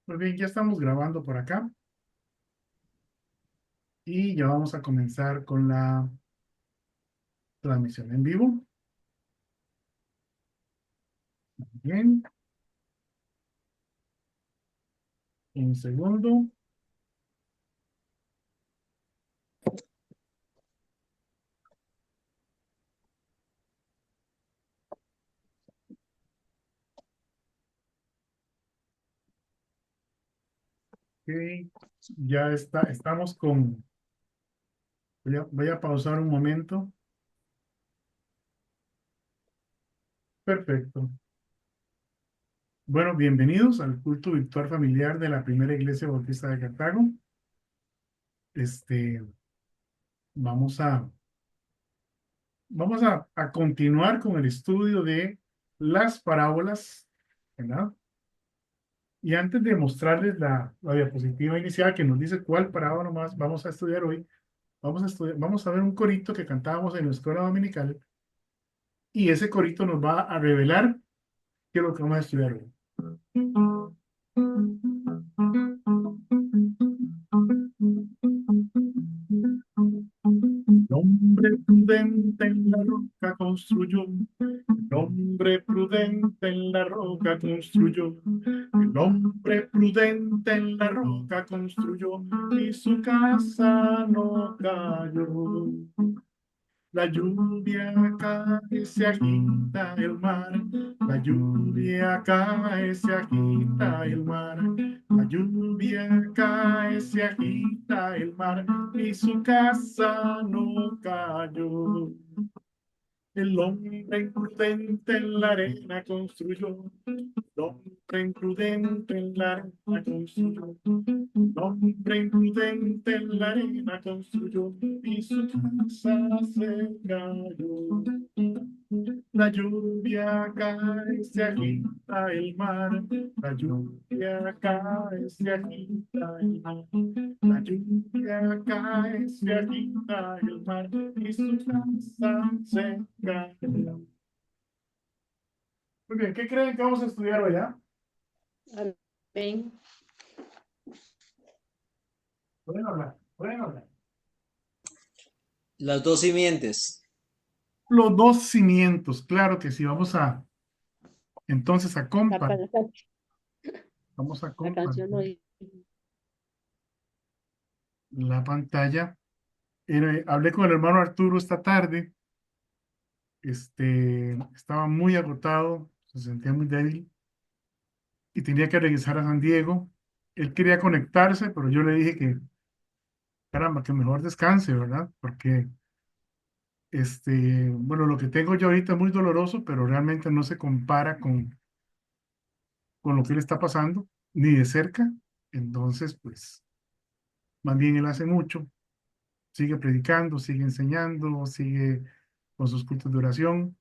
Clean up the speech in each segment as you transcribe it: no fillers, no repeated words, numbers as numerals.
Muy bien, ya estamos grabando por acá y ya vamos a comenzar con la transmisión en vivo. Bien, un segundo. Ok, ya está, estamos con, voy a pausar un momento. Perfecto. Bueno, bienvenidos al culto virtual familiar de la Primera Iglesia Bautista de Cartago. Este, vamos a, vamos a continuar con el estudio de las parábolas, ¿verdad? Y antes de mostrarles la diapositiva inicial que nos dice cuál parábola más vamos a estudiar hoy, vamos a ver un corito que cantábamos en la escuela dominical y ese corito nos va a revelar qué es lo que vamos a estudiar hoy. El hombre prudente en la roca construyó, el hombre prudente en la roca construyó, el hombre prudente en la roca construyó y su casa no cayó. La lluvia cae, se agita el mar. La lluvia cae, se agita el mar. La lluvia cae, se agita el mar. Y su casa no cayó. El hombre imprudente en la arena construyó. El hombre imprudente en la arena construyó. El hombre imprudente en la arena construyó y su casa se cayó. La lluvia cae, se agita el mar. La lluvia cae, se agita el mar. La lluvia cae, se agita el mar y su casa se cayó. Muy bien, ¿qué creen que vamos a estudiar hoy? Amén. Pueden hablar, pueden hablar. Las dos simientes. Los dos cimientos, claro que sí, entonces a La, pa- compartir. la, Vamos a la canción compartir no dice. la pantalla. Hablé con el hermano Arturo esta tarde. Estaba muy agotado, se sentía muy débil y tenía que regresar a San Diego. Él quería conectarse, pero yo le dije que, caramba, que mejor descanse, ¿verdad? Porque, bueno, lo que tengo yo ahorita es muy doloroso, pero realmente no se compara con lo que él está pasando, ni de cerca. Entonces, pues, más bien él hace mucho. Sigue predicando, sigue enseñando, sigue con sus cultos de oración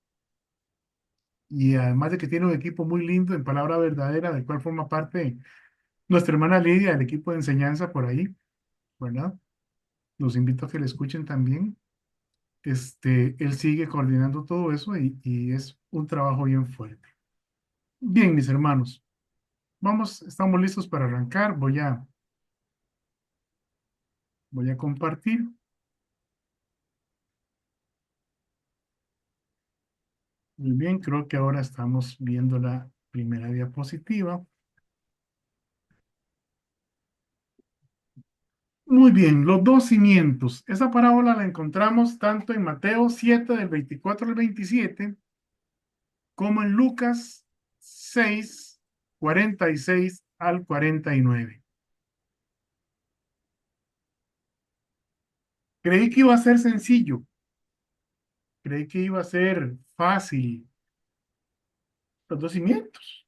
y además de que tiene un equipo muy lindo en Palabra Verdadera, del cual forma parte nuestra hermana Lidia, del equipo de enseñanza por ahí, ¿verdad? Los invito a que le escuchen también. Él sigue coordinando todo eso y es un trabajo bien fuerte. Bien, mis hermanos, estamos listos para arrancar. Voy a compartir. Muy bien, creo que ahora estamos viendo la primera diapositiva. Muy bien, los dos cimientos. Esa parábola la encontramos tanto en Mateo 7 del 24 al 27, como en Lucas 6 46 al 49. Creí que iba a ser sencillo, creí que iba a ser fácil. Los dos cimientos.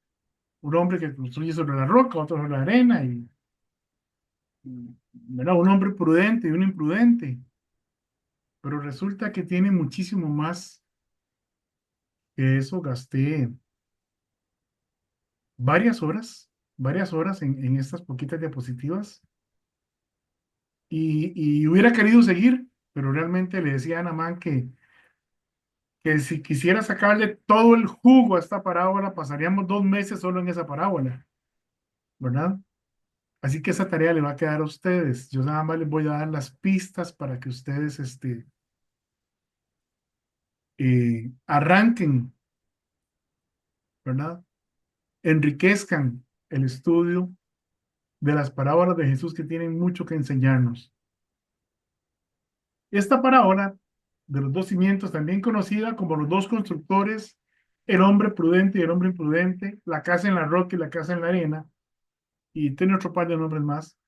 Un hombre que construye sobre la roca, otro sobre la arena, ¿verdad? Un hombre prudente y un imprudente. Pero resulta que tiene muchísimo más que eso. Gasté varias horas en estas poquitas diapositivas y hubiera querido seguir, pero realmente le decía a Anamán que si quisiera sacarle todo el jugo a esta parábola, pasaríamos 2 meses solo en esa parábola, ¿verdad? Así que esa tarea le va a quedar a ustedes. Yo nada más les voy a dar las pistas para que ustedes arranquen, ¿verdad? Enriquezcan el estudio de las parábolas de Jesús que tienen mucho que enseñarnos. Esta parábola de los dos cimientos, también conocida como los dos constructores, el hombre prudente y el hombre imprudente, la casa en la roca y la casa en la arena, y tiene otro par de nombres más,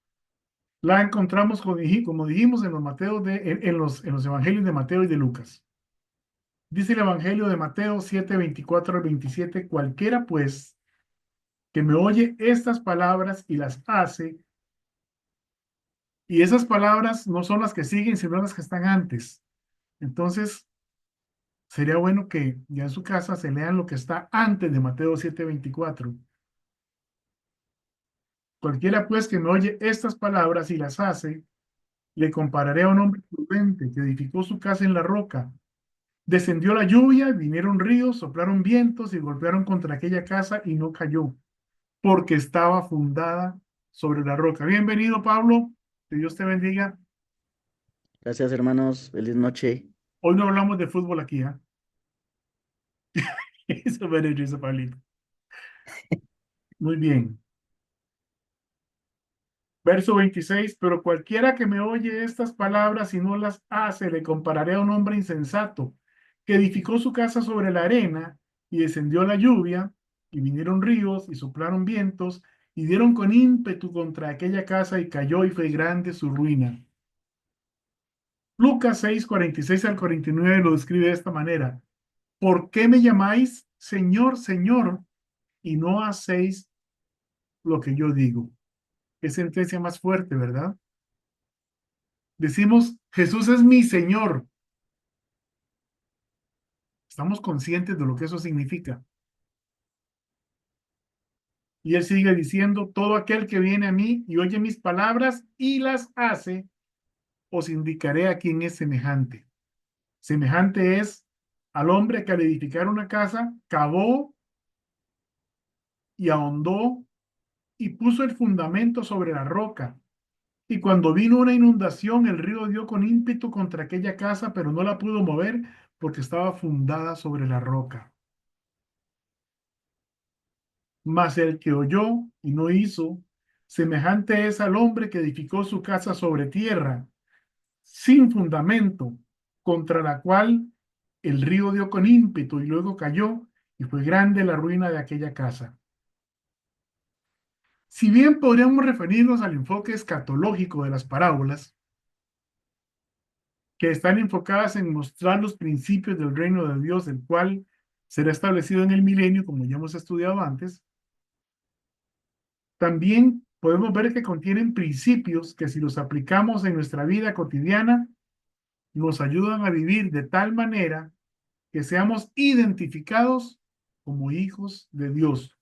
la encontramos, como dijimos, en los, Mateo en los evangelios de Mateo y de Lucas. Dice el evangelio de Mateo 7:24 al 27: cualquiera pues que me oye estas palabras y las hace, y esas palabras no son las que siguen, sino las que están antes. Entonces, sería bueno que ya en su casa se lean lo que está antes de Mateo 7:24. Cualquiera pues que me oye estas palabras y las hace, le compararé a un hombre prudente que edificó su casa en la roca. Descendió la lluvia, vinieron ríos, soplaron vientos y golpearon contra aquella casa y no cayó, porque estaba fundada sobre la roca. Bienvenido, Pablo. Que Dios te bendiga. Gracias, hermanos. Feliz noche. Hoy no hablamos de fútbol aquí, ¿ah? Eso me risa, Pablito. Muy bien. Verso 26: pero cualquiera que me oye estas palabras y no las hace, le compararé a un hombre insensato que edificó su casa sobre la arena y descendió la lluvia y vinieron ríos y soplaron vientos y dieron con ímpetu contra aquella casa y cayó y fue grande su ruina. Lucas 6:46 al 49 lo describe de esta manera: ¿por qué me llamáis Señor, Señor, y no hacéis lo que yo digo? Qué sentencia más fuerte, ¿verdad? Decimos, Jesús es mi Señor. Estamos conscientes de lo que eso significa. Y él sigue diciendo, todo aquel que viene a mí y oye mis palabras y las hace, os indicaré a quién es semejante. Semejante es al hombre que al edificar una casa, cavó y ahondó y puso el fundamento sobre la roca. Y cuando vino una inundación, el río dio con ímpetu contra aquella casa, pero no la pudo mover porque estaba fundada sobre la roca. Mas el que oyó y no hizo, semejante es al hombre que edificó su casa sobre tierra, sin fundamento, contra la cual el río dio con ímpetu y luego cayó, y fue grande la ruina de aquella casa. Si bien podríamos referirnos al enfoque escatológico de las parábolas, que están enfocadas en mostrar los principios del reino de Dios, el cual será establecido en el milenio, como ya hemos estudiado antes, también podemos ver que contienen principios que si los aplicamos en nuestra vida cotidiana, nos ayudan a vivir de tal manera que seamos identificados como hijos de Dios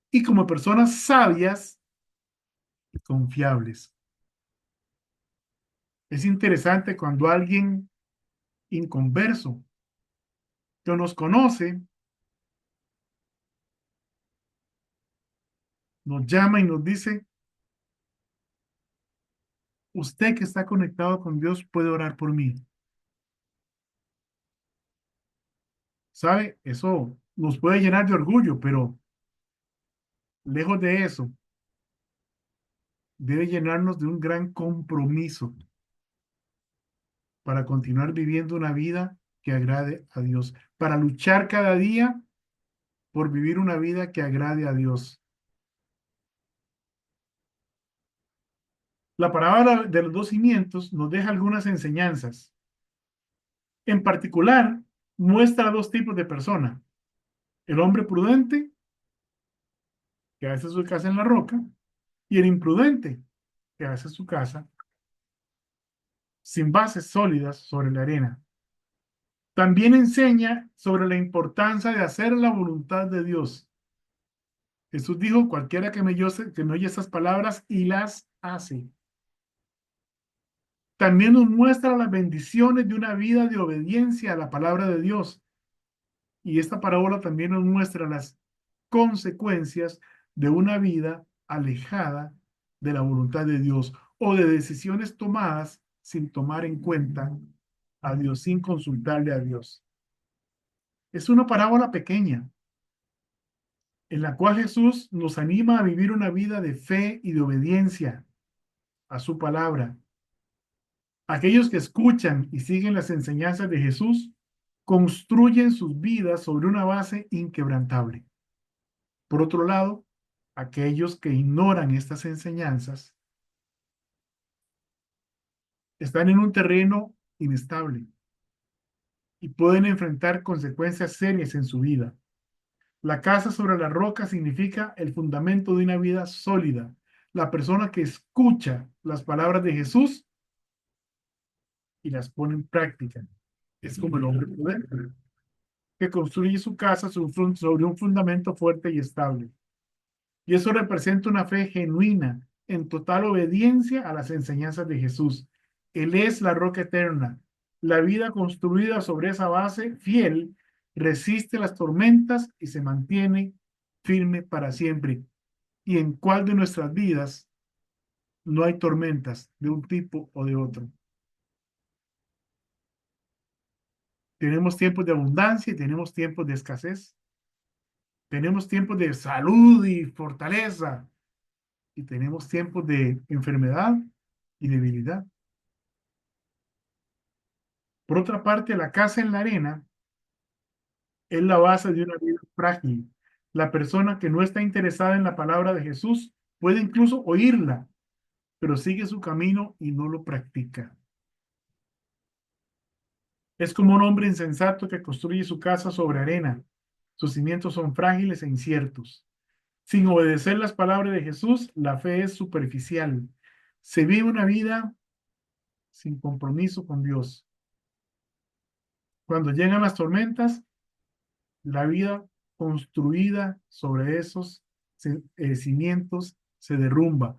y como personas sabias y confiables. Es interesante cuando alguien inconverso que nos conoce nos llama y nos dice, usted que está conectado con Dios puede orar por mí. ¿Sabe? Eso nos puede llenar de orgullo, pero lejos de eso, debe llenarnos de un gran compromiso para continuar viviendo una vida que agrade a Dios, para luchar cada día por vivir una vida que agrade a Dios. La parábola de los dos cimientos nos deja algunas enseñanzas. En particular, muestra dos tipos de persona: el hombre prudente, que hace su casa en la roca, y el imprudente, que hace su casa sin bases sólidas sobre la arena. También enseña sobre la importancia de hacer la voluntad de Dios. Jesús dijo, cualquiera que me oye estas palabras y las hace. También nos muestra las bendiciones de una vida de obediencia a la palabra de Dios. Y esta parábola también nos muestra las consecuencias de una vida alejada de la voluntad de Dios o de decisiones tomadas sin tomar en cuenta a Dios, sin consultarle a Dios. Es una parábola pequeña en la cual Jesús nos anima a vivir una vida de fe y de obediencia a su palabra. Aquellos que escuchan y siguen las enseñanzas de Jesús construyen sus vidas sobre una base inquebrantable. Por otro lado, aquellos que ignoran estas enseñanzas están en un terreno inestable y pueden enfrentar consecuencias serias en su vida. La casa sobre la roca significa el fundamento de una vida sólida. La persona que escucha las palabras de Jesús y las pone en práctica. Es como el hombre prudente, que construye su casa sobre un fundamento fuerte y estable. Y eso representa una fe genuina, en total obediencia a las enseñanzas de Jesús. Él es la roca eterna. La vida construida sobre esa base fiel resiste las tormentas y se mantiene firme para siempre. ¿Y en cuál de nuestras vidas no hay tormentas de un tipo o de otro? Tenemos tiempos de abundancia y tenemos tiempos de escasez. Tenemos tiempos de salud y fortaleza y tenemos tiempos de enfermedad y debilidad. Por otra parte, la casa en la arena es la base de una vida frágil. La persona que no está interesada en la palabra de Jesús puede incluso oírla, pero sigue su camino y no lo practica. Es como un hombre insensato que construye su casa sobre arena. Sus cimientos son frágiles e inciertos. Sin obedecer las palabras de Jesús, la fe es superficial. Se vive una vida sin compromiso con Dios. Cuando llegan las tormentas, la vida construida sobre esos cimientos se derrumba.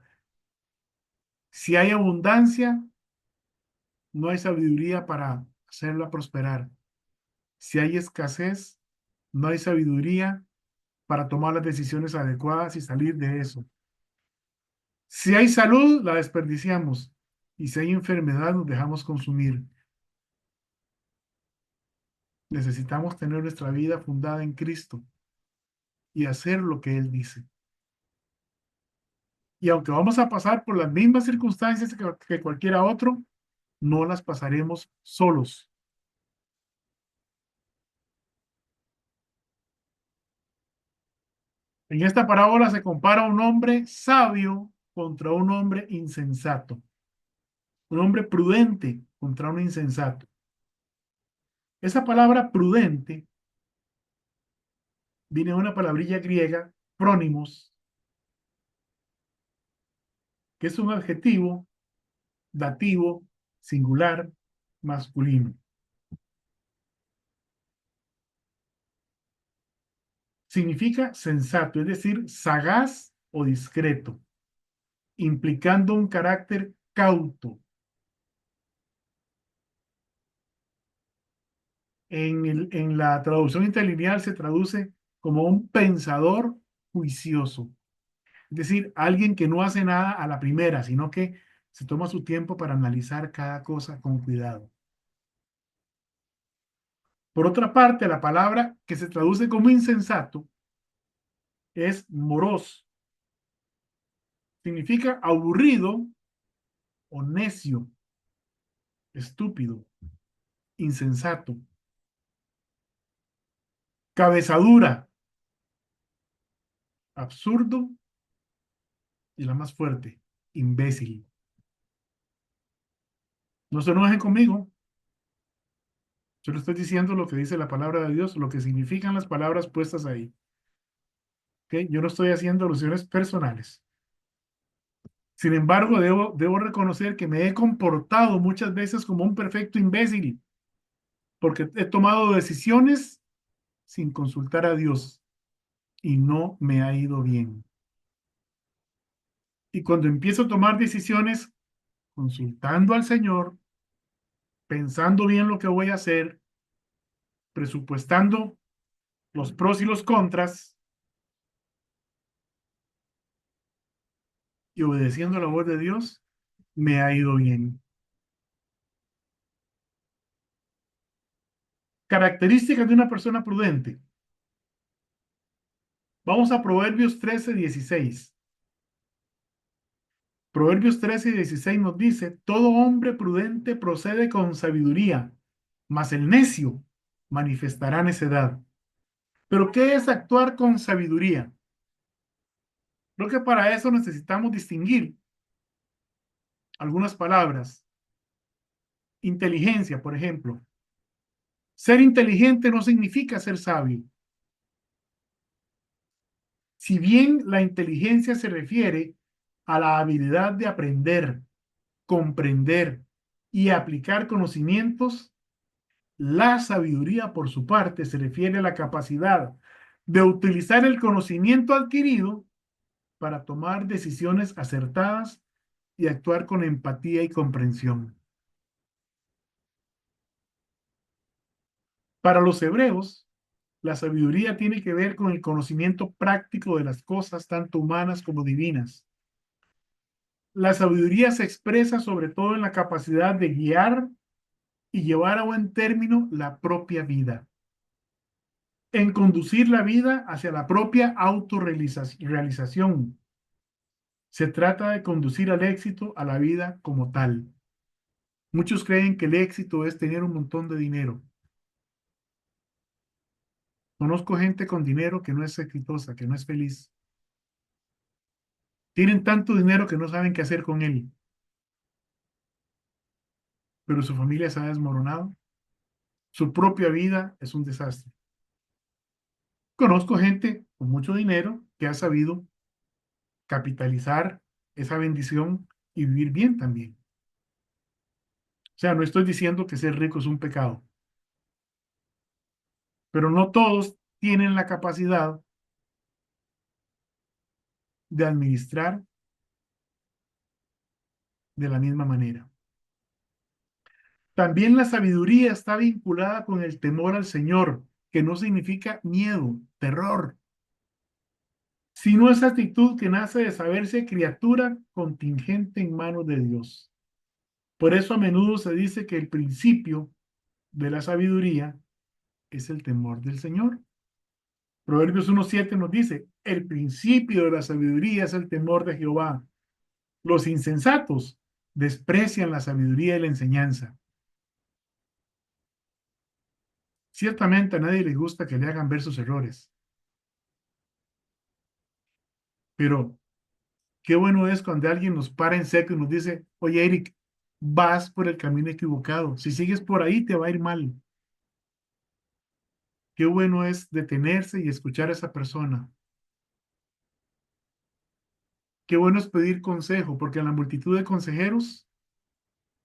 Si hay abundancia, no hay sabiduría para hacerla prosperar. Si hay escasez, no hay sabiduría para tomar las decisiones adecuadas y salir de eso. Si hay salud, la desperdiciamos. Y si hay enfermedad, nos dejamos consumir. Necesitamos tener nuestra vida fundada en Cristo y hacer lo que Él dice. Y aunque vamos a pasar por las mismas circunstancias que cualquiera otro, no las pasaremos solos. En esta parábola se compara un hombre sabio contra un hombre insensato. Un hombre prudente contra un insensato. Esa palabra prudente viene de una palabrilla griega, prónimos, que es un adjetivo dativo, singular, masculino. Significa sensato, es decir, sagaz o discreto, implicando un carácter cauto. En la traducción interlineal se traduce como un pensador juicioso. Es decir, alguien que no hace nada a la primera, sino que se toma su tiempo para analizar cada cosa con cuidado. Por otra parte, la palabra que se traduce como insensato es moros. Significa aburrido o necio, estúpido, insensato. Cabezadura, absurdo y la más fuerte, imbécil. No se enojen conmigo. Yo le estoy diciendo lo que dice la palabra de Dios, lo que significan las palabras puestas ahí. ¿Okay? Yo no estoy haciendo alusiones personales. Sin embargo, debo reconocer que me he comportado muchas veces como un perfecto imbécil, porque he tomado decisiones sin consultar a Dios y no me ha ido bien. Y cuando empiezo a tomar decisiones consultando al Señor, pensando bien lo que voy a hacer, presupuestando los pros y los contras, y obedeciendo la voz de Dios, me ha ido bien. Características de una persona prudente. Vamos a Proverbios 13:16. Proverbios 13:16 nos dice, todo hombre prudente procede con sabiduría, mas el necio manifestará necedad. Pero ¿qué es actuar con sabiduría? Creo que para eso necesitamos distinguir algunas palabras. Inteligencia, por ejemplo. Ser inteligente no significa ser sabio. Si bien la inteligencia se refiere a la habilidad de aprender, comprender y aplicar conocimientos, la sabiduría, por su parte, se refiere a la capacidad de utilizar el conocimiento adquirido para tomar decisiones acertadas y actuar con empatía y comprensión. Para los hebreos, la sabiduría tiene que ver con el conocimiento práctico de las cosas, tanto humanas como divinas. La sabiduría se expresa sobre todo en la capacidad de guiar y llevar a buen término la propia vida, en conducir la vida hacia la propia autorrealización. Se trata de conducir al éxito a la vida como tal. Muchos creen que el éxito es tener un montón de dinero. Conozco gente con dinero que no es exitosa, que no es feliz. Tienen tanto dinero que no saben qué hacer con él, pero su familia se ha desmoronado. Su propia vida es un desastre. Conozco gente con mucho dinero que ha sabido capitalizar esa bendición y vivir bien también. O sea, no estoy diciendo que ser rico es un pecado, pero no todos tienen la capacidad de administrar de la misma manera. También la sabiduría está vinculada con el temor al Señor, que no significa miedo, terror, sino esa actitud que nace de saberse criatura contingente en manos de Dios. Por eso a menudo se dice que el principio de la sabiduría es el temor del Señor. Proverbios 1:7 nos dice, el principio de la sabiduría es el temor de Jehová. Los insensatos desprecian la sabiduría y la enseñanza. Ciertamente a nadie le gusta que le hagan ver sus errores, pero qué bueno es cuando alguien nos para en seco y nos dice, oye Eric, vas por el camino equivocado. Si sigues por ahí te va a ir mal. Qué bueno es detenerse y escuchar a esa persona. Qué bueno es pedir consejo, porque en la multitud de consejeros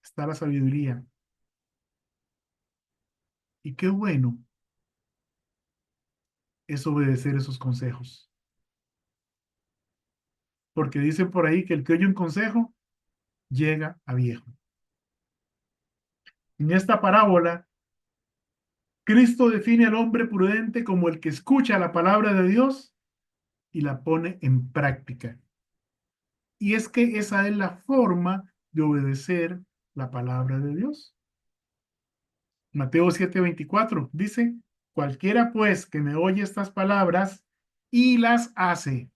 está la sabiduría. Y qué bueno es obedecer esos consejos. Porque dicen por ahí que el que oye un consejo llega a viejo. En esta parábola, Cristo define al hombre prudente como el que escucha la palabra de Dios y la pone en práctica. Y es que esa es la forma de obedecer la palabra de Dios. Mateo 7:24 dice, cualquiera pues que me oye estas palabras y las hace.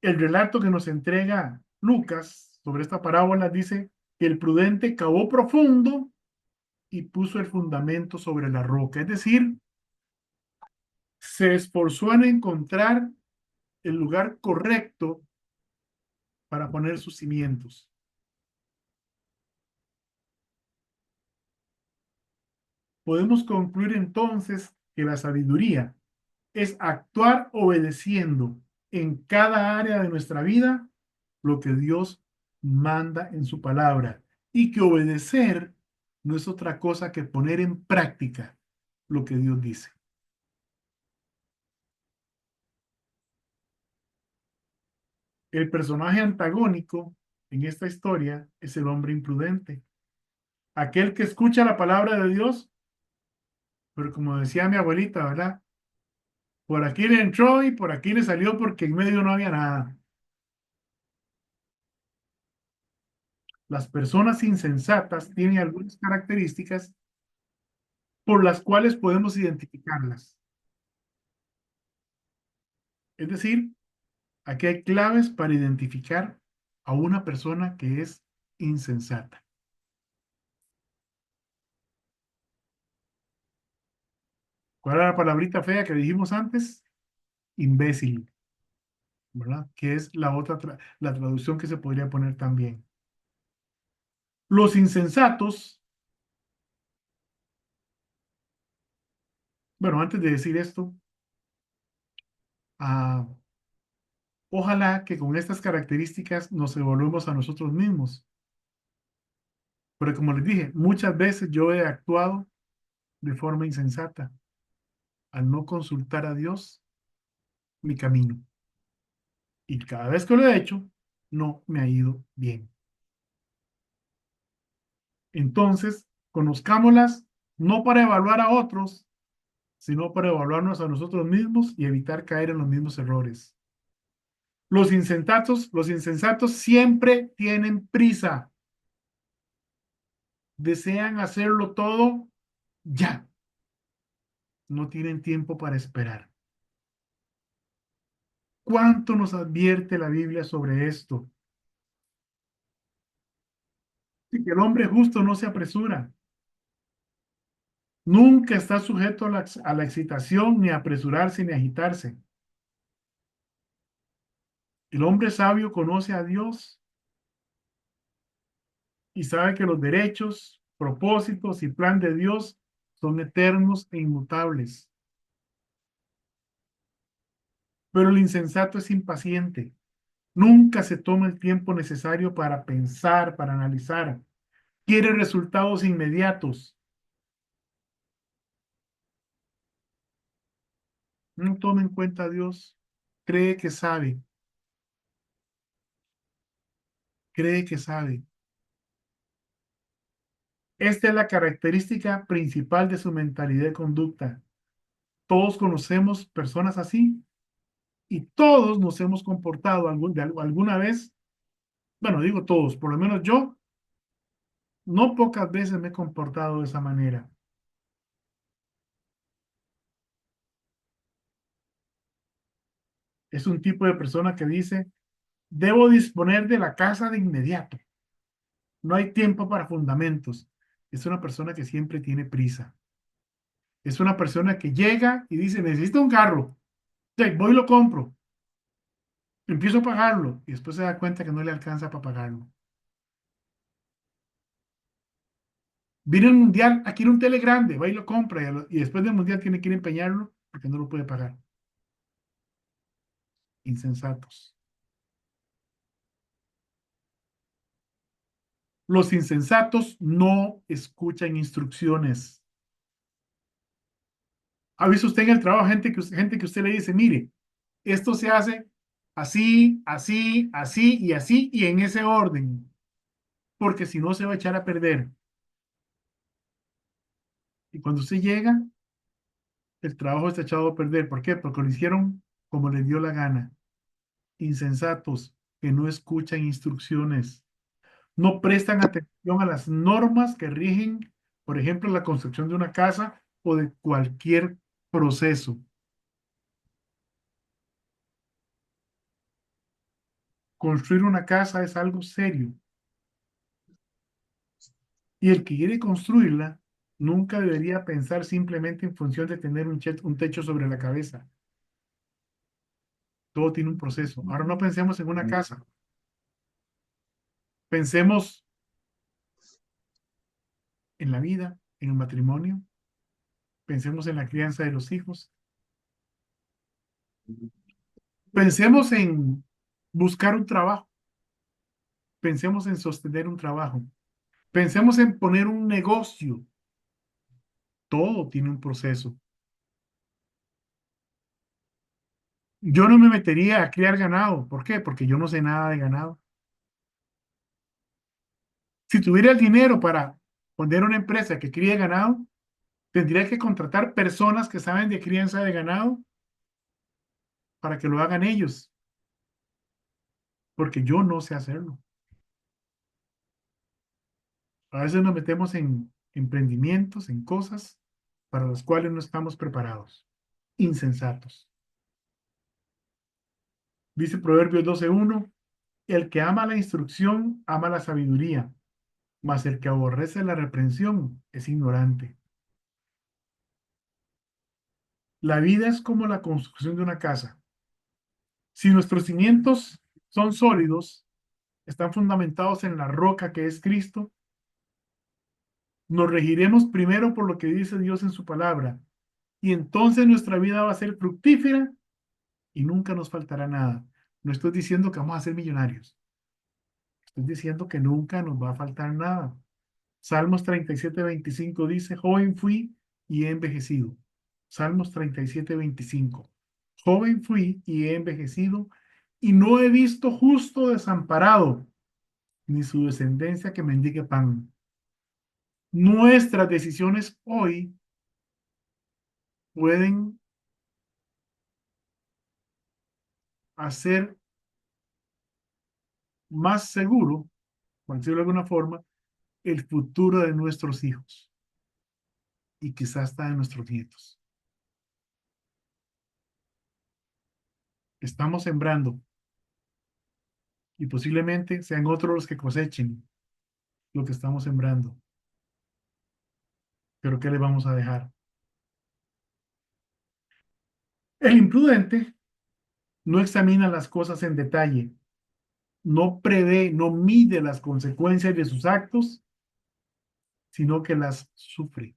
El relato que nos entrega Lucas sobre esta parábola dice que el prudente cavó profundo y puso el fundamento sobre la roca. Es decir, se esforzó en encontrar el lugar correcto para poner sus cimientos. Podemos concluir entonces que la sabiduría es actuar obedeciendo en cada área de nuestra vida lo que Dios manda en su palabra y que obedecer no es otra cosa que poner en práctica lo que Dios dice. El personaje antagónico en esta historia es el hombre imprudente. aquel que escucha la palabra de Dios, pero como decía mi abuelita, ¿verdad? Por aquí le entró y por aquí le salió porque en medio no había nada. Las personas insensatas tienen algunas características por las cuales podemos identificarlas. Es decir, aquí hay claves para identificar a una persona que es insensata. ¿Cuál era la palabrita fea que dijimos antes? Imbécil, ¿verdad? Que es la otra, la traducción que se podría poner también. Los insensatos, bueno, antes de decir esto, ah, ojalá que con estas características nos evaluemos a nosotros mismos. Pero como les dije, muchas veces yo he actuado de forma insensata al no consultar a Dios mi camino. Y cada vez que lo he hecho, no me ha ido bien. Entonces, conozcámoslas no para evaluar a otros, sino para evaluarnos a nosotros mismos y evitar caer en los mismos errores. Los insensatos siempre tienen prisa, desean hacerlo todo ya, no tienen tiempo para esperar. ¿Cuánto nos advierte la Biblia sobre esto? Que el hombre justo no se apresura, nunca está sujeto a la excitación, ni a apresurarse, ni a agitarse. El hombre sabio conoce a Dios y sabe que los derechos, propósitos y plan de Dios son eternos e inmutables. Pero el insensato es impaciente. Nunca se toma el tiempo necesario para pensar, para analizar. Quiere resultados inmediatos. No toma en cuenta a Dios. Cree que sabe. Cree que sabe. Esta es la característica principal de su mentalidad y conducta. Todos conocemos personas así y todos nos hemos comportado alguna vez, bueno, digo todos, por lo menos yo, no pocas veces me he comportado de esa manera. Es un tipo de persona que dice, debo disponer de la casa de inmediato. No hay tiempo para fundamentos. Es una persona que siempre tiene prisa. Es una persona que llega y dice, necesito un carro. Sí, voy y lo compro. Empiezo a pagarlo y después se da cuenta que no le alcanza para pagarlo. Viene el mundial, aquí un tele grande, va y lo compra y después del mundial tiene que ir a empeñarlo porque no lo puede pagar. Insensatos. Los insensatos no escuchan instrucciones. ¿Ha visto usted en el trabajo gente que usted le dice, mire, esto se hace así, así, así y así y en ese orden? Porque si no se va a echar a perder. Y cuando usted llega, el trabajo está echado a perder. ¿Por qué? Porque lo hicieron como les dio la gana. Insensatos que no escuchan instrucciones, no prestan atención a las normas que rigen, por ejemplo, la construcción de una casa o de cualquier proceso. Construir una casa es algo serio y el que quiere construirla nunca debería pensar simplemente en función de tener un techo sobre la cabeza. Todo tiene un proceso. Ahora no pensemos en una casa, pensemos en la vida, en el matrimonio, pensemos en la crianza de los hijos, pensemos en buscar un trabajo, pensemos en sostener un trabajo, pensemos en poner un negocio. Todo tiene un proceso. Yo no me metería a criar ganado. ¿Por qué? Porque yo no sé nada de ganado. Si tuviera el dinero para poner una empresa que críe ganado, tendría que contratar personas que saben de crianza de ganado para que lo hagan ellos, porque yo no sé hacerlo. A veces nos metemos en emprendimientos, en cosas para las cuales no estamos preparados, insensatos. Dice Proverbios 12:1, el que ama la instrucción ama la sabiduría, mas el que aborrece la reprensión es ignorante. La vida es como la construcción de una casa. Si nuestros cimientos son sólidos, están fundamentados en la roca que es Cristo, nos regiremos primero por lo que dice Dios en su palabra, y entonces nuestra vida va a ser fructífera y nunca nos faltará nada. No estoy diciendo que vamos a ser millonarios, estoy diciendo que nunca nos va a faltar nada. Salmos 37:25 dice, joven fui y he envejecido. Salmos 37:25. Joven fui y he envejecido y no he visto justo desamparado, ni su descendencia que mendigue pan. Nuestras decisiones hoy pueden hacer más seguro, por decirlo de alguna forma, el futuro de nuestros hijos y quizás hasta de nuestros nietos. Estamos sembrando y posiblemente sean otros los que cosechen lo que estamos sembrando. Pero ¿qué le vamos a dejar? El imprudente no examina las cosas en detalle, no prevé, no mide las consecuencias de sus actos, sino que las sufre.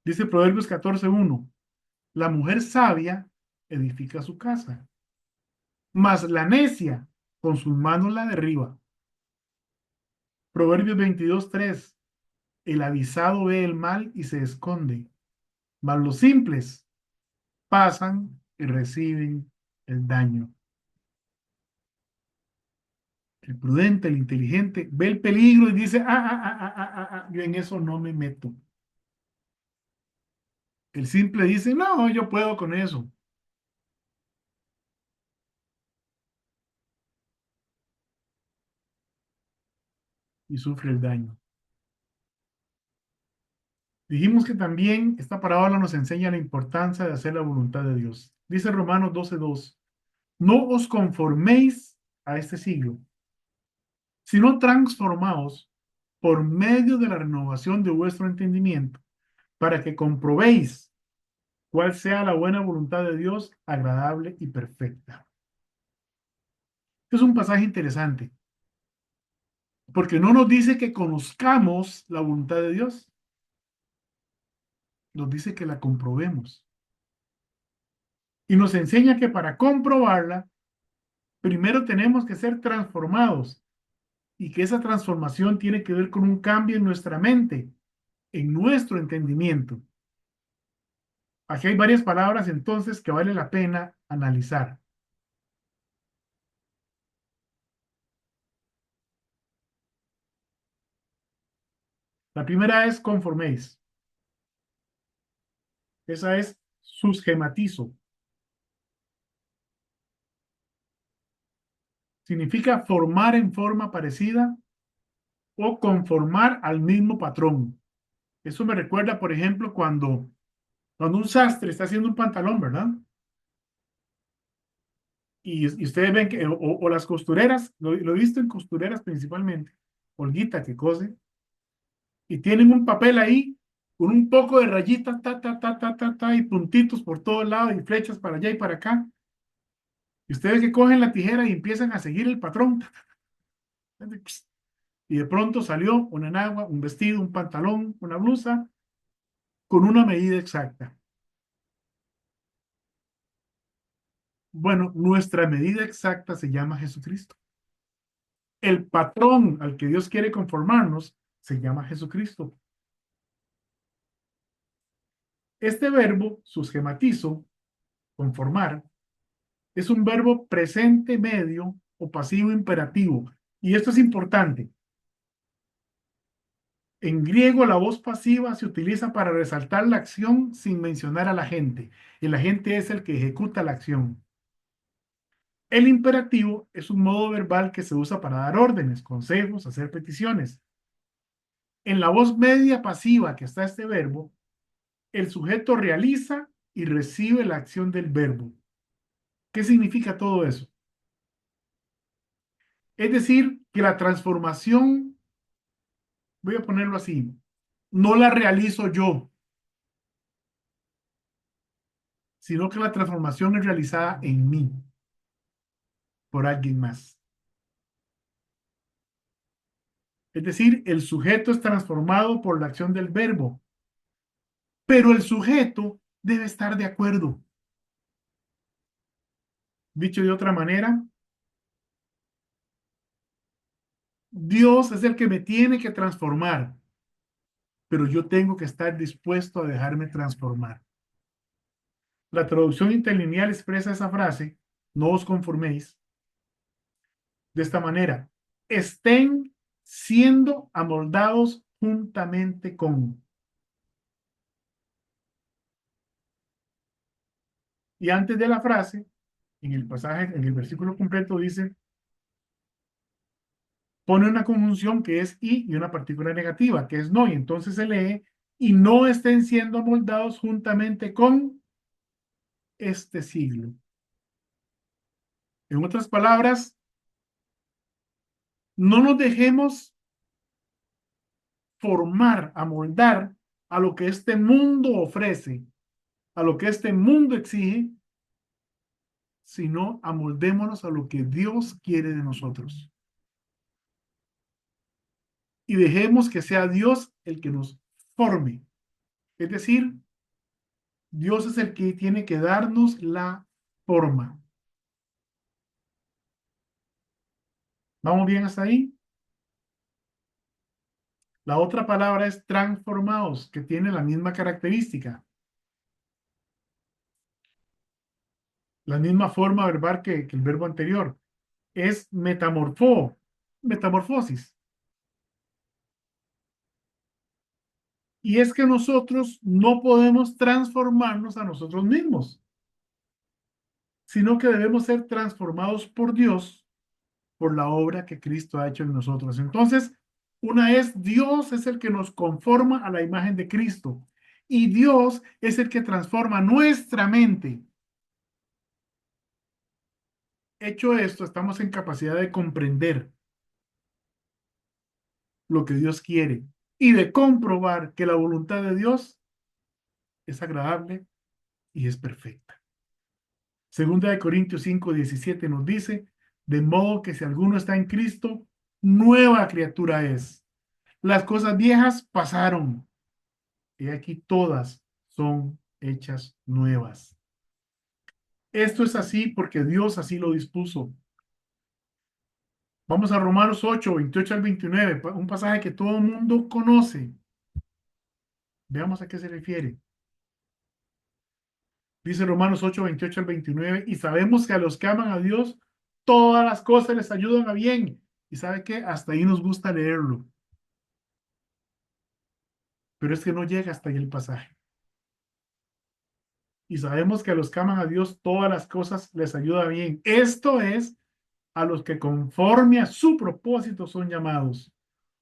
Dice Proverbios 14:1, la mujer sabia edifica su casa, mas la necia con sus manos la derriba. Proverbios 22:3, el avisado ve el mal y se esconde, mas los simples pasan y reciben el daño. El prudente, el inteligente, ve el peligro y dice, yo en eso no me meto. El simple dice, no, yo puedo con eso. Y sufre el daño. Dijimos que también esta parábola nos enseña la importancia de hacer la voluntad de Dios. Dice Romanos 12:2, no os conforméis a este siglo, sino transformaos por medio de la renovación de vuestro entendimiento, para que comprobéis cuál sea la buena voluntad de Dios, agradable y perfecta. Es un pasaje interesante, porque no nos dice que conozcamos la voluntad de Dios, nos dice que la comprobemos. Y nos enseña que para comprobarla, primero tenemos que ser transformados y que esa transformación tiene que ver con un cambio en nuestra mente, en nuestro entendimiento. Aquí hay varias palabras entonces que vale la pena analizar. La primera es conforméis. Esa es susgematizo. Significa formar en forma parecida o conformar al mismo patrón. Eso me recuerda, por ejemplo, cuando un sastre está haciendo un pantalón, ¿verdad? Y ustedes ven que, o las costureras, lo he visto en costureras principalmente, Olguita que cose, y tienen un papel ahí con un poco de rayitas, y puntitos por todos lados y flechas para allá y para acá. Y ustedes que cogen la tijera y empiezan a seguir el patrón. Y de pronto salió una enagua, un vestido, un pantalón, una blusa, con una medida exacta. Bueno, nuestra medida exacta se llama Jesucristo. El patrón al que Dios quiere conformarnos se llama Jesucristo. Este verbo, susgematizo, conformar, es un verbo presente medio o pasivo imperativo. Y esto es importante. En griego, la voz pasiva se utiliza para resaltar la acción sin mencionar a la gente. El agente es el que ejecuta la acción. El imperativo es un modo verbal que se usa para dar órdenes, consejos, hacer peticiones. En la voz media pasiva que está este verbo, el sujeto realiza y recibe la acción del verbo. ¿Qué significa todo eso? Es decir, que la transformación, voy a ponerlo así, no la realizo yo, sino que la transformación es realizada en mí, por alguien más. Es decir, el sujeto es transformado por la acción del verbo, pero el sujeto debe estar de acuerdo. Dicho de otra manera, Dios es el que me tiene que transformar, pero yo tengo que estar dispuesto a dejarme transformar. La traducción interlineal expresa esa frase, no os conforméis, de esta manera: estén siendo amoldados juntamente con. Y antes de la frase, en el pasaje, en el versículo completo dice, pone una conjunción que es y una partícula negativa, que es no, y entonces se lee, y no estén siendo amoldados juntamente con este siglo. En otras palabras, no nos dejemos formar, amoldar a lo que este mundo ofrece, a lo que este mundo exige, sino amoldémonos a lo que Dios quiere de nosotros. Y dejemos que sea Dios el que nos forme. Es decir, Dios es el que tiene que darnos la forma. ¿Vamos bien hasta ahí? La otra palabra es transformados, que tiene la misma característica, la misma forma verbal que el verbo anterior. Es metamorfosis. Y es que nosotros no podemos transformarnos a nosotros mismos, sino que debemos ser transformados por Dios, por la obra que Cristo ha hecho en nosotros. Entonces, una es Dios es el que nos conforma a la imagen de Cristo y Dios es el que transforma nuestra mente. Hecho esto, estamos en capacidad de comprender lo que Dios quiere y de comprobar que la voluntad de Dios es agradable y es perfecta. Segunda de Corintios 5:17 nos dice, de modo que si alguno está en Cristo, nueva criatura es. Las cosas viejas pasaron y aquí todas son hechas nuevas. Esto es así porque Dios así lo dispuso. Vamos a Romanos 8:28 al 29, un pasaje que todo el mundo conoce. Veamos a qué se refiere. Dice Romanos 8:28 al 29, y sabemos que a los que aman a Dios, todas las cosas les ayudan a bien. Y sabe qué, hasta ahí nos gusta leerlo. Pero es que no llega hasta ahí el pasaje. Y sabemos que a los que aman a Dios, todas las cosas les ayudan bien. Esto es a los que conforme a su propósito son llamados.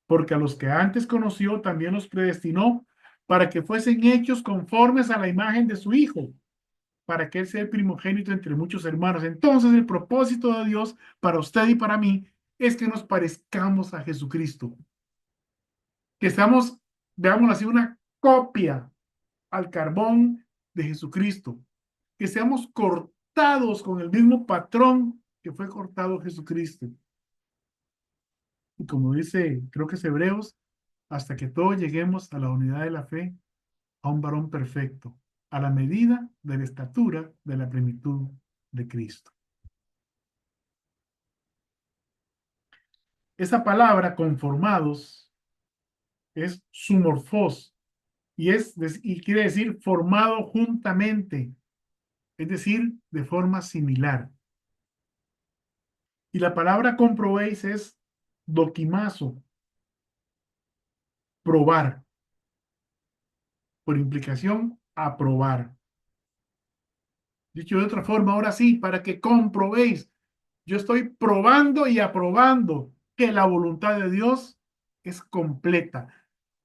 Porque a los que antes conoció, también los predestinó para que fuesen hechos conformes a la imagen de su Hijo, para que Él sea el primogénito entre muchos hermanos. Entonces, el propósito de Dios para usted y para mí es que nos parezcamos a Jesucristo, que estamos, veámoslo así, una copia al carbón de Jesucristo, que seamos cortados con el mismo patrón que fue cortado Jesucristo. Y como dice, creo que es Hebreos, hasta que todos lleguemos a la unidad de la fe, a un varón perfecto, a la medida de la estatura de la plenitud de Cristo. Esa palabra conformados es sumorfos y quiere decir formado juntamente, es decir, de forma similar. Y la palabra comprobéis es doquimazo, probar. Por implicación, aprobar. Dicho de otra forma, ahora sí, para que comprobéis. Yo estoy probando y aprobando que la voluntad de Dios es completa.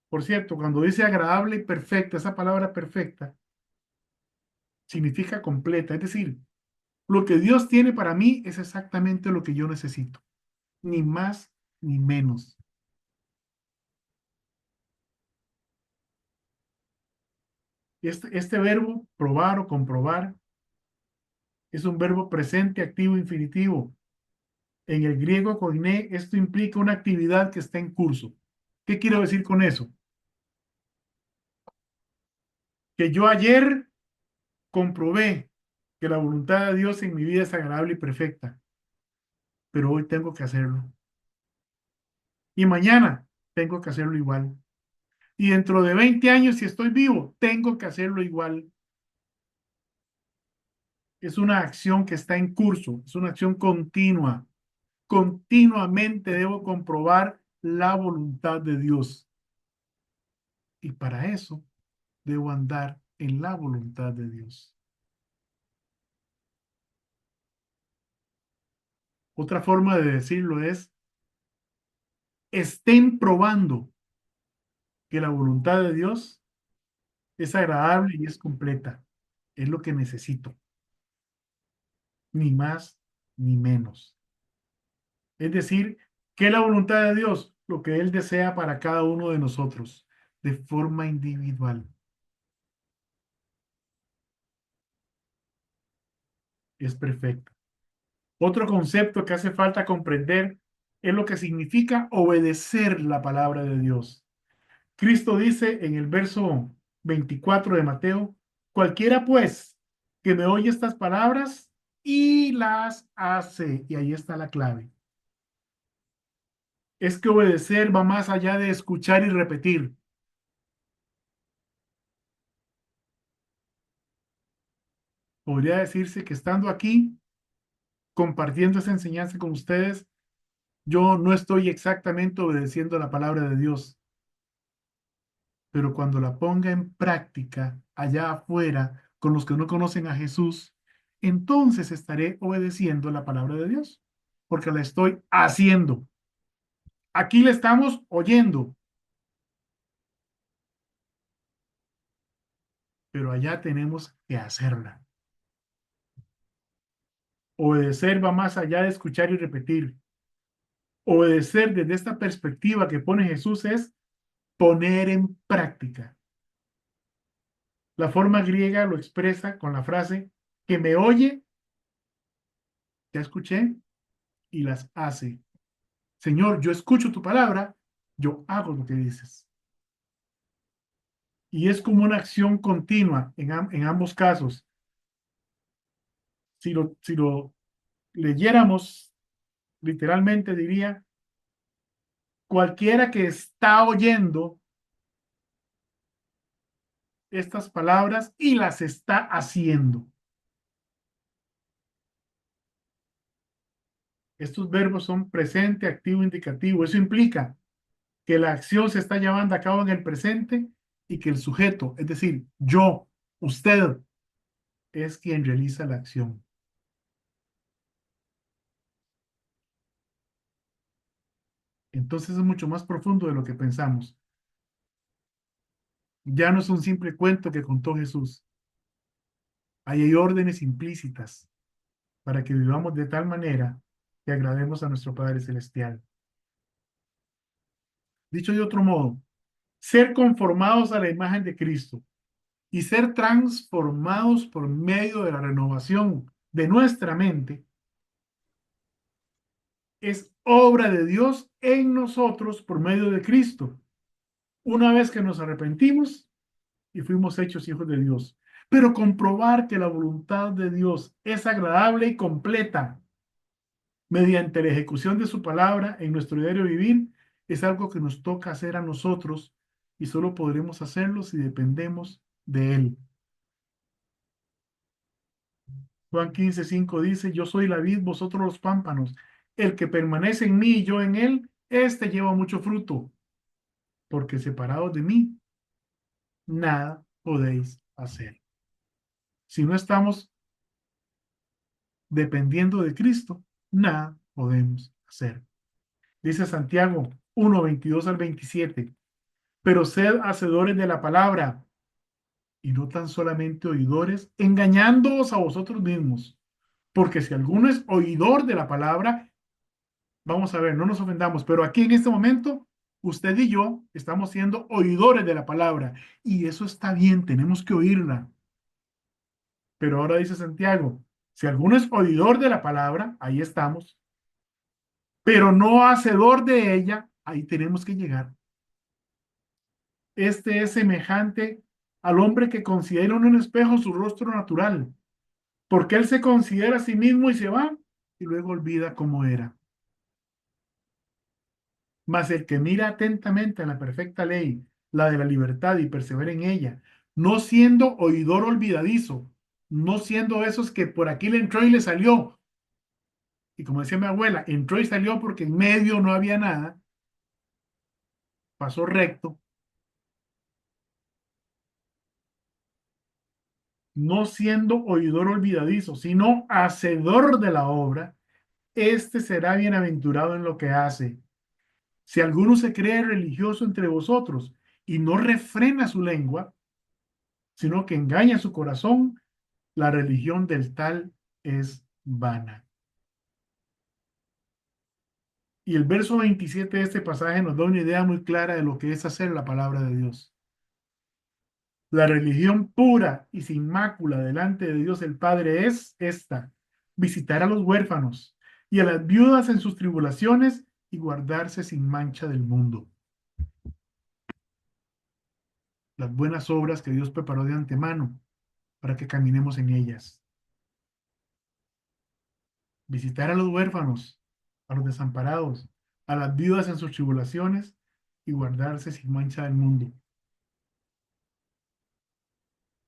Por cierto, cuando dice agradable y perfecta, esa palabra perfecta significa completa. Es decir, lo que Dios tiene para mí es exactamente lo que yo necesito. Ni más ni menos. Este verbo, probar o comprobar, es un verbo presente, activo, infinitivo. En el griego koiné, esto implica una actividad que está en curso. ¿Qué quiero decir con eso? Que yo ayer comprobé que la voluntad de Dios en mi vida es agradable y perfecta, pero hoy tengo que hacerlo. Y mañana tengo que hacerlo igual. Y dentro de 20 años, si estoy vivo, tengo que hacerlo igual. Es una acción que está en curso, es una acción continua. Continuamente debo comprobar la voluntad de Dios. Y para eso debo andar en la voluntad de Dios. Otra forma de decirlo es, estén probando que la voluntad de Dios es agradable y es completa. Es lo que necesito, ni más ni menos. Es decir, que la voluntad de Dios, lo que Él desea para cada uno de nosotros, de forma individual, es perfecto. Otro concepto que hace falta comprender es lo que significa obedecer la palabra de Dios. Cristo dice en el verso 24 de Mateo, cualquiera pues que me oye estas palabras y las hace, y ahí está la clave. Es que obedecer va más allá de escuchar y repetir. Podría decirse que estando aquí, compartiendo esa enseñanza con ustedes, yo no estoy exactamente obedeciendo la palabra de Dios, pero cuando la ponga en práctica allá afuera con los que no conocen a Jesús, entonces estaré obedeciendo la palabra de Dios, porque la estoy haciendo. Aquí la estamos oyendo, pero allá tenemos que hacerla. Obedecer va más allá de escuchar y repetir. Obedecer desde esta perspectiva que pone Jesús es poner en práctica. La forma griega lo expresa con la frase que me oye, ya escuché, y las hace. Señor, yo escucho tu palabra, yo hago lo que dices. Y es como una acción continua en ambos casos. Si lo leyéramos literalmente, diría, cualquiera que está oyendo estas palabras y las está haciendo. Estos verbos son presente, activo, indicativo. Eso implica que la acción se está llevando a cabo en el presente y que el sujeto, es decir, yo, usted, es quien realiza la acción. Entonces es mucho más profundo de lo que pensamos. Ya no es un simple cuento que contó Jesús. Ahí hay órdenes implícitas para que vivamos de tal manera que agrademos a nuestro Padre Celestial. Dicho de otro modo, ser conformados a la imagen de Cristo y ser transformados por medio de la renovación de nuestra mente es obra de Dios en nosotros por medio de Cristo. Una vez que nos arrepentimos y fuimos hechos hijos de Dios. Pero comprobar que la voluntad de Dios es agradable y completa mediante la ejecución de su palabra en nuestro diario vivir es algo que nos toca hacer a nosotros y solo podremos hacerlo si dependemos de Él. Juan 15:5 dice, yo soy la vid, vosotros los pámpanos. El que permanece en mí y yo en él, este lleva mucho fruto. porque separados de mí, nada podéis hacer. Si no estamos dependiendo de Cristo, nada podemos hacer. Dice Santiago 1, 22 al 27. Pero sed hacedores de la palabra y no tan solamente oidores, engañándoos a vosotros mismos. Porque si alguno es oidor de la palabra, vamos a ver, no nos ofendamos, pero aquí en este momento, usted y yo estamos siendo oidores de la palabra y eso está bien, tenemos que oírla. Pero ahora dice Santiago, si alguno es oidor de la palabra, ahí estamos, pero no hacedor de ella, ahí tenemos que llegar. Este es semejante al hombre que considera en un espejo su rostro natural, porque él se considera a sí mismo y se va y luego olvida cómo era. Mas el que mira atentamente a la perfecta ley, la de la libertad, y persevera en ella, no siendo oidor olvidadizo, no siendo esos que por aquí le entró y le salió. Y como decía mi abuela, entró y salió porque en medio no había nada, pasó recto, no siendo oidor olvidadizo, sino hacedor de la obra, este será bienaventurado en lo que hace. Si alguno se cree religioso entre vosotros y no refrena su lengua, sino que engaña su corazón, la religión del tal es vana. Y el verso 27 de este pasaje nos da una idea muy clara de lo que es hacer la palabra de Dios. La religión pura y sin mácula delante de Dios el Padre es esta: visitar a los huérfanos y a las viudas en sus tribulaciones y guardarse sin mancha del mundo. Las buenas obras que Dios preparó de antemano para que caminemos en ellas. Visitar a los huérfanos, a los desamparados, a las viudas en sus tribulaciones y guardarse sin mancha del mundo.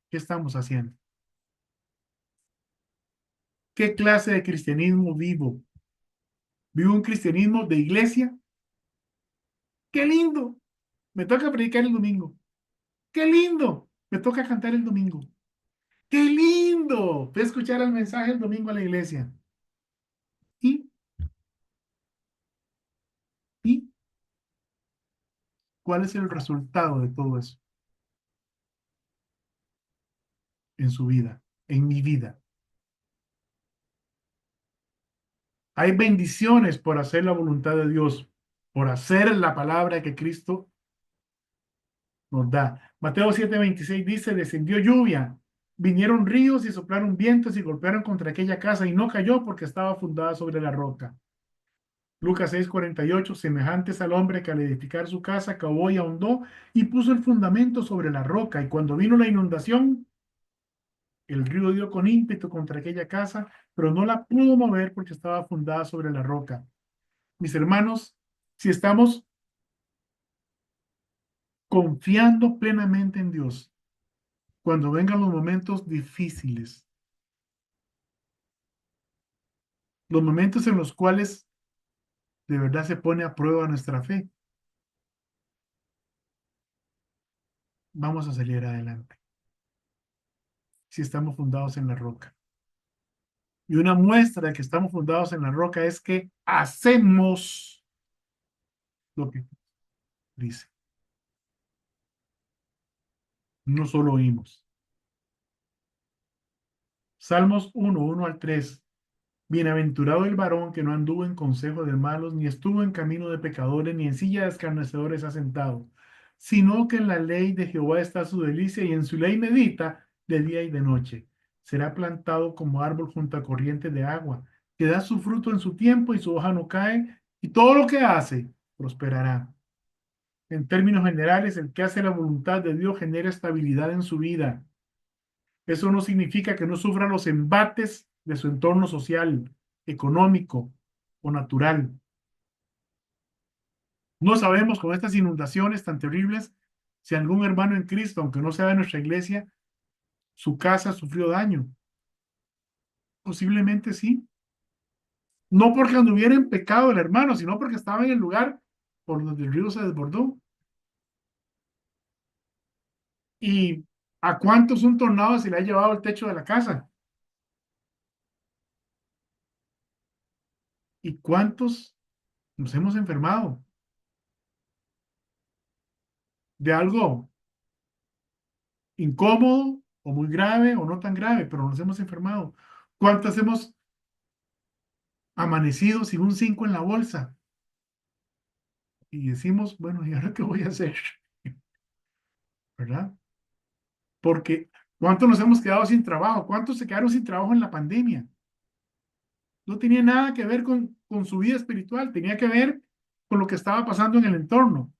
¿Qué estamos haciendo? ¿Qué clase de cristianismo vivo? ¿Vivo un cristianismo de iglesia? ¡Qué lindo! Me toca predicar el domingo. ¡Qué lindo! Me toca cantar el domingo. ¡Qué lindo! Fui a escuchar el mensaje el domingo a la iglesia. ¿Y? ¿Y? ¿Cuál es el resultado de todo eso en su vida, en mi vida? Hay bendiciones por hacer la voluntad de Dios, por hacer la palabra que Cristo nos da. Mateo 7:26 dice, descendió lluvia, vinieron ríos y soplaron vientos y golpearon contra aquella casa y no cayó porque estaba fundada sobre la roca. Lucas 6:48, semejantes al hombre que al edificar su casa cavó y ahondó y puso el fundamento sobre la roca, y cuando vino la inundación, el río dio con ímpetu contra aquella casa, pero no la pudo mover porque estaba fundada sobre la roca. Mis hermanos, si estamos confiando plenamente en Dios, cuando vengan los momentos difíciles, los momentos en los cuales de verdad se pone a prueba nuestra fe, vamos a salir adelante si estamos fundados en la roca. Y una muestra de que estamos fundados en la roca es que hacemos lo que dice, no solo oímos. Salmos 1:1 al 3. Bienaventurado el varón que no anduvo en consejo de malos, ni estuvo en camino de pecadores, ni en silla de escarnecedores ha sentado, sino que en la ley de Jehová está su delicia y en su ley medita de día y de noche. Será plantado como árbol junto a corrientes de agua, que da su fruto en su tiempo y su hoja no cae, y todo lo que hace prosperará. En términos generales, el que hace la voluntad de Dios genera estabilidad en su vida. Eso no significa que no sufra los embates de su entorno social, económico o natural. No sabemos con estas inundaciones tan terribles si algún hermano en Cristo, aunque no sea de nuestra iglesia, su casa sufrió daño. Posiblemente sí. No porque anduviera en pecado el hermano, sino porque estaba en el lugar por donde el río se desbordó. ¿Y a cuántos un tornado se le ha llevado el techo de la casa? ¿Y cuántos nos hemos enfermado de algo incómodo o muy grave o no tan grave, pero nos hemos enfermado? ¿Cuántas hemos amanecido sin un 5 en la bolsa? Y decimos, bueno, ¿y ahora qué voy a hacer? ¿Verdad? Porque ¿cuántos nos hemos quedado sin trabajo? ¿Cuántos se quedaron sin trabajo en la pandemia? No tenía nada que ver con su vida espiritual, tenía que ver con lo que estaba pasando en el entorno.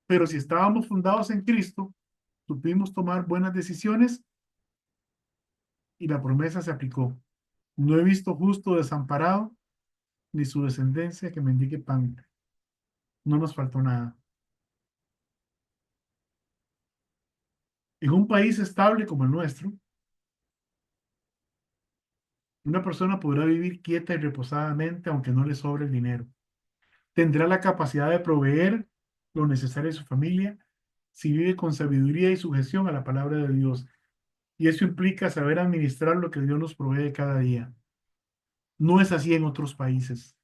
Pero si estábamos fundados en Cristo, supimos tomar buenas decisiones y la promesa se aplicó. No he visto justo desamparado, ni su descendencia que mendigue pan. No nos faltó nada. En un país estable como el nuestro, una persona podrá vivir quieta y reposadamente aunque no le sobre el dinero. Tendrá la capacidad de proveer lo necesario a su familia si vive con sabiduría y sujeción a la palabra de Dios. Y eso implica saber administrar lo que Dios nos provee cada día. No es así en otros países.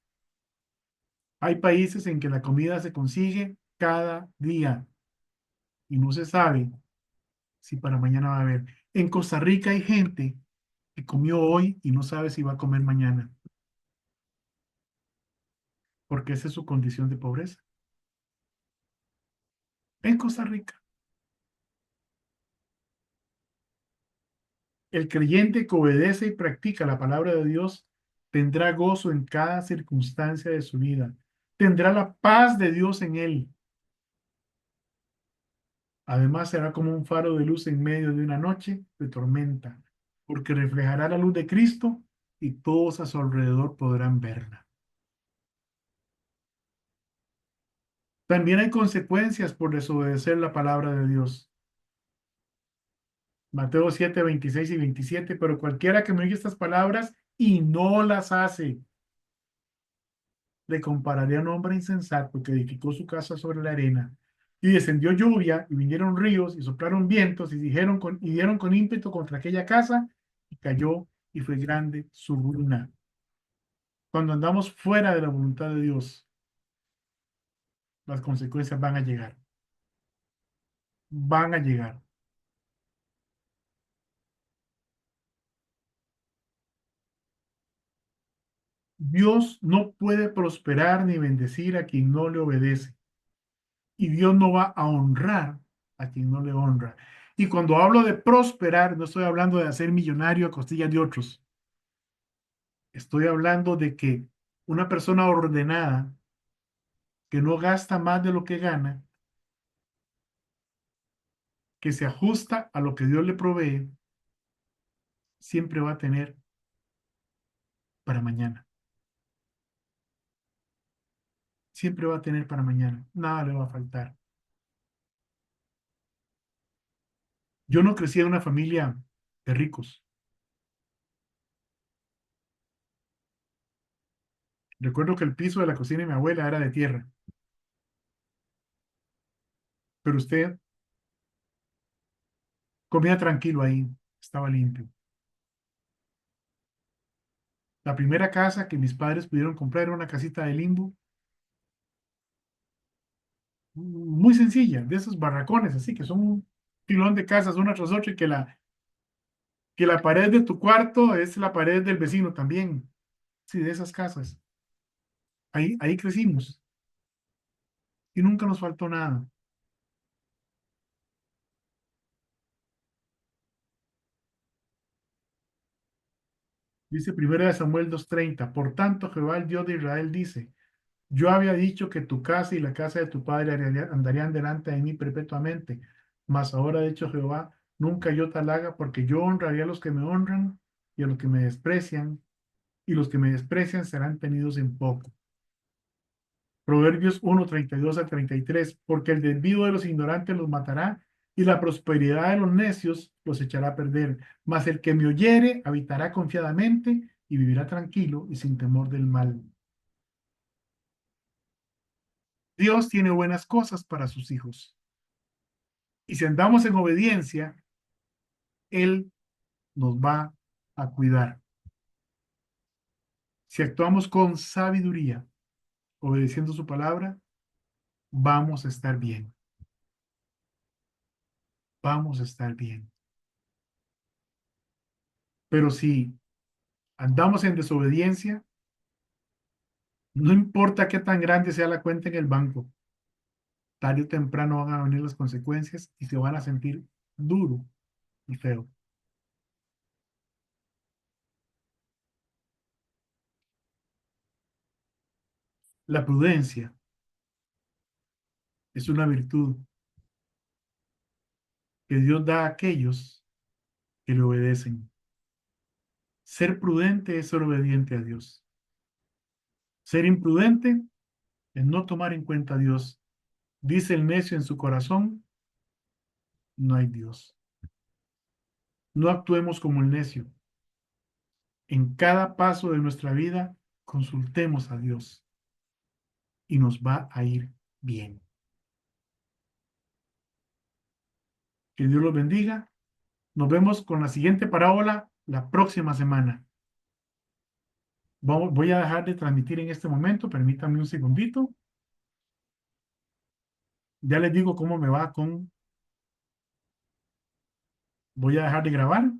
Hay países en que la comida se consigue cada día y no se sabe si para mañana va a haber. En Costa Rica hay gente que comió hoy y no sabe si va a comer mañana, porque esa es su condición de pobreza. En Costa Rica, el creyente que obedece y practica la palabra de Dios tendrá gozo en cada circunstancia de su vida. Tendrá la paz de Dios en él. Además, será como un faro de luz en medio de una noche de tormenta, porque reflejará la luz de Cristo y todos a su alrededor podrán verla. También hay consecuencias por desobedecer la palabra de Dios. Mateo 7, 26 y 27. Pero cualquiera que me oye estas palabras y no las hace, le compararé a un hombre insensato que edificó su casa sobre la arena. Y descendió lluvia, y vinieron ríos, y soplaron vientos, y dieron con ímpetu contra aquella casa, y cayó, y fue grande su ruina. Cuando andamos fuera de la voluntad de Dios, las consecuencias van a llegar. Van a llegar. Dios no puede prosperar ni bendecir a quien no le obedece. Y Dios no va a honrar a quien no le honra. Y cuando hablo de prosperar, no estoy hablando de hacer millonario a costillas de otros. Estoy hablando de que una persona ordenada que no gasta más de lo que gana, que se ajusta a lo que Dios le provee, siempre va a tener para mañana. Siempre va a tener para mañana. Nada le va a faltar. Yo no crecí en una familia de ricos. Recuerdo que el piso de la cocina de mi abuela era de tierra, pero usted comía tranquilo ahí, estaba limpio. La primera casa que mis padres pudieron comprar era una casita de limbo, muy sencilla, de esos barracones, así que son un filón de casas una tras otra y que la pared de tu cuarto es la pared del vecino también. Sí, de esas casas. Ahí crecimos y nunca nos faltó nada. Dice 1 Samuel 2:30. Por tanto, Jehová, el Dios de Israel, dice: Yo había dicho que tu casa y la casa de tu padre andarían delante de mí perpetuamente, mas ahora ha dicho Jehová: nunca yo tal haga, porque yo honraré a los que me honran y a los que me desprecian, y los que me desprecian serán tenidos en poco. Proverbios 1:32 al 33. Porque el desvío de los ignorantes los matará, y la prosperidad de los necios los echará a perder. Mas el que me oyere habitará confiadamente y vivirá tranquilo y sin temor del mal. Dios tiene buenas cosas para sus hijos. Y si andamos en obediencia, Él nos va a cuidar. Si actuamos con sabiduría, obedeciendo su palabra, vamos a estar bien. Vamos a estar bien. Pero si andamos en desobediencia, no importa qué tan grande sea la cuenta en el banco, tarde o temprano van a venir las consecuencias y se van a sentir duro y feo. La prudencia es una virtud que Dios da a aquellos que le obedecen. Ser prudente es ser obediente a Dios. Ser imprudente es no tomar en cuenta a Dios. Dice el necio en su corazón, no hay Dios. No actuemos como el necio. En cada paso de nuestra vida, consultemos a Dios y nos va a ir bien. Que Dios los bendiga. Nos vemos con la siguiente parábola la próxima semana. Voy a dejar de transmitir en este momento. Permítanme un segundito. Ya les digo cómo me va con... Voy a dejar de grabar.